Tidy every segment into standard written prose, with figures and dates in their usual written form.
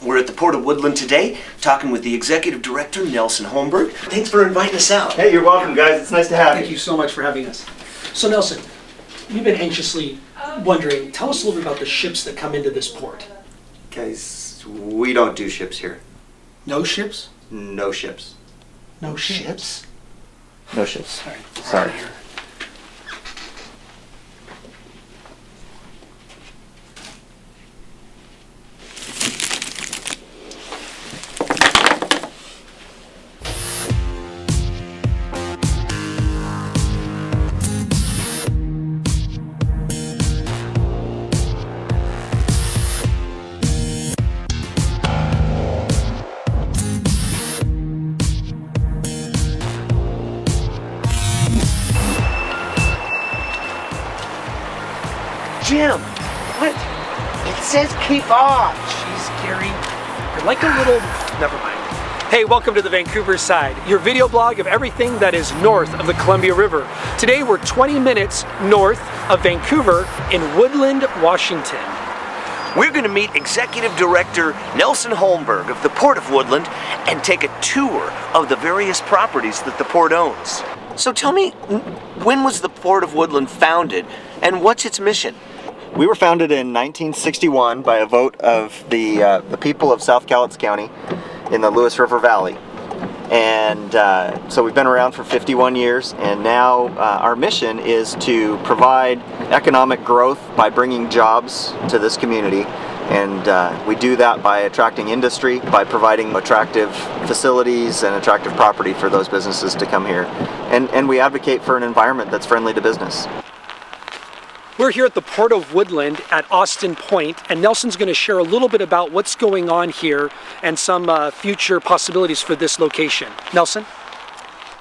We're at the Port of Woodland today, talking with the Executive Director Nelson Holmberg. Thanks for inviting us out. Hey, you're welcome, guys. It's nice to have you. Thank you so much for having us. So Nelson, you've been anxiously wondering, tell us a little bit about the ships that come into this port. Guys, we don't do ships here. No ships? No ships. No ships? No ships. All right. Sorry. Jim, what? It says keep off. Jeez, Gary, you're like a little... Never mind. Hey, welcome to the Vancouver Side, your video blog of everything that is north of the Columbia River. Today we're 20 minutes north of Vancouver in Woodland, Washington. We're going to meet Executive Director Nelson Holmberg of the Port of Woodland and take a tour of the various properties that the port owns. So tell me, when was the Port of Woodland founded and what's its mission? We were founded in 1961 by a vote of the people of South Cowlitz County in the Lewis River Valley. And so we've been around for 51 years, and now our mission is to provide economic growth by bringing jobs to this community. And we do that by attracting industry, by providing attractive facilities and attractive property for those businesses to come here. And we advocate for an environment that's friendly to business. We're here at the Port of Woodland at Austin Point, and Nelson's going to share a little bit about what's going on here and some future possibilities for this location. Nelson?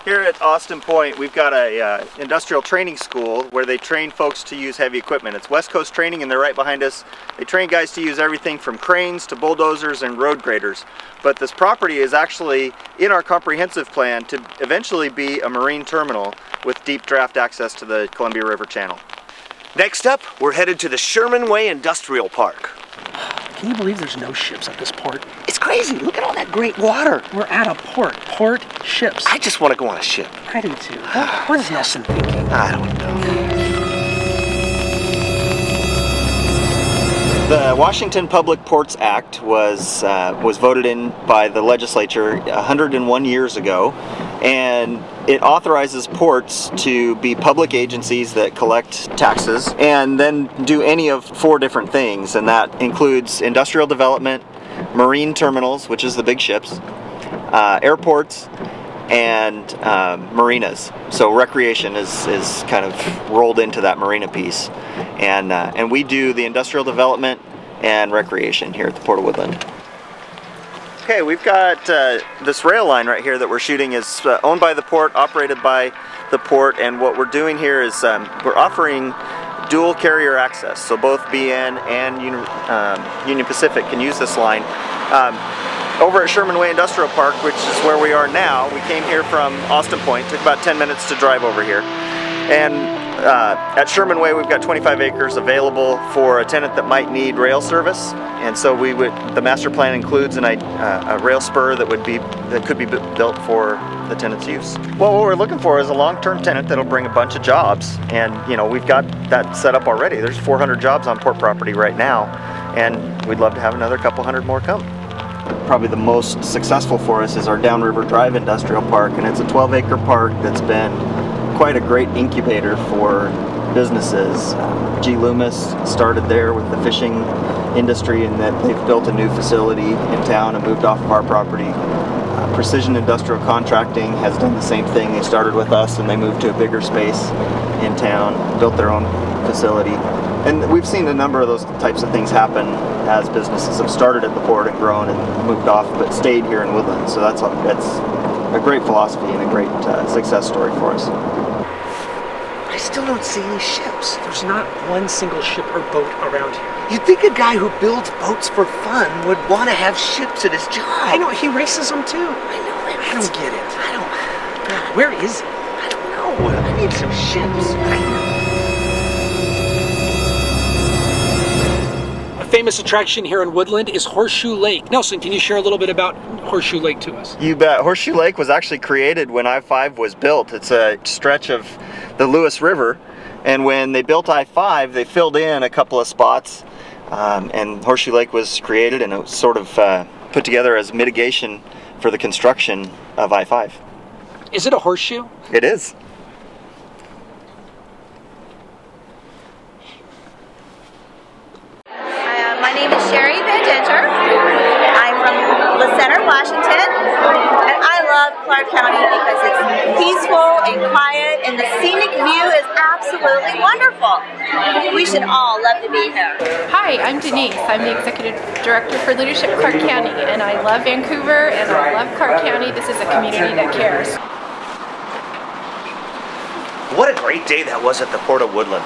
Here at Austin Point, we've got a industrial training school where they train folks to use heavy equipment. It's West Coast Training, and they're right behind us. They train guys to use everything from cranes to bulldozers and road graders. But this property is actually in our comprehensive plan to eventually be a marine terminal with deep draft access to the Columbia River Channel. Next up, we're headed to the Sherman Way Industrial Park. Can you believe there's no ships at this port? It's crazy. Look at all that great water. We're at a port. Port ships. I just want to go on a ship. I do too. What is Nelson thinking? I don't know. The Washington Public Ports Act was voted in by the legislature 101 years ago, and it authorizes ports to be public agencies that collect taxes and then do any of 4 different things, and that includes industrial development, marine terminals, which is the big ships, airports, and marinas. So recreation is kind of rolled into that marina piece, and we do the industrial development and recreation here at the Port of Woodland. Okay, we've got this rail line right here that we're shooting is owned by the port, operated by the port, and what we're doing here is we're offering dual carrier access, so both BN and Union Pacific can use this line. Over at Sherman Way Industrial Park, which is where we are now, we came here from Austin Point. It took about 10 minutes to drive over here. And at Sherman Way, we've got 25 acres available for a tenant that might need rail service. And so the master plan includes a rail spur that could be built for the tenant's use. Well, what we're looking for is a long-term tenant that'll bring a bunch of jobs. And we've got that set up already. There's 400 jobs on port property right now, and we'd love to have another couple hundred more come. Probably the most successful for us is our Downriver Drive Industrial Park, and it's a 12-acre park that's been quite a great incubator for businesses. G. Loomis started there with the fishing industry, and that they've built a new facility in town and moved off of our property. Precision Industrial Contracting has done the same thing. They started with us and they moved to a bigger space in town, built their own facility. And we've seen a number of those types of things happen as businesses have started at the port and grown and moved off, but stayed here in Woodland. So that's a great philosophy and a great success story for us. I still don't see any ships. There's not one single ship or boat around here. You'd think a guy who builds boats for fun would want to have ships at his job. I know, he races them too. I know. I don't get it. I don't. God, where is he? I don't know. I need some ships. A famous attraction here in Woodland is Horseshoe Lake. Nelson, can you share a little bit about Horseshoe Lake to us? You bet. Horseshoe Lake was actually created when I-5 was built. It's a stretch of the Lewis River, and when they built I-5, they filled in a couple of spots, and Horseshoe Lake was created, and it was sort of put together as mitigation for the construction of I-5. Is it a horseshoe? It is. My name is Sherry Van Dinter. I'm from La Center, Washington, and I love Clark County because it's peaceful and quiet, and the scenic view is absolutely wonderful. We should all love to be here. Hi, I'm Denise. I'm the Executive Director for Leadership Clark County, and I love Vancouver and I love Clark County. This is a community that cares. What a great day that was at the Port of Woodland.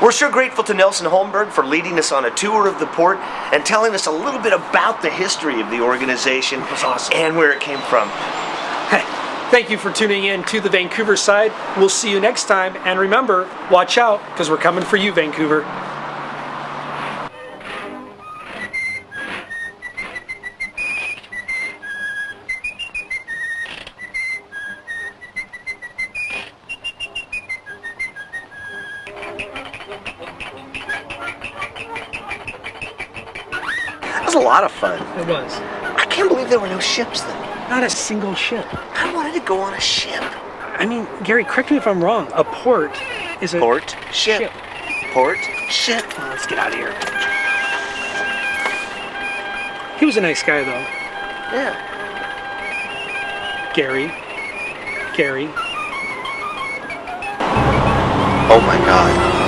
We're sure grateful to Nelson Holmberg for leading us on a tour of the port and telling us a little bit about the history of the organization. It was awesome. And where it came from. Thank you for tuning in to the Vancouver side. We'll see you next time. And remember, watch out, because we're coming for you, Vancouver. That was a lot of fun. It was. I can't believe there were no ships then. Not a single ship. I wanted to go on a ship. I mean, Gary, correct me if I'm wrong. A port is a Port, ship. Port, ship. Well, let's get out of here. He was a nice guy, though. Yeah. Gary. Oh my God.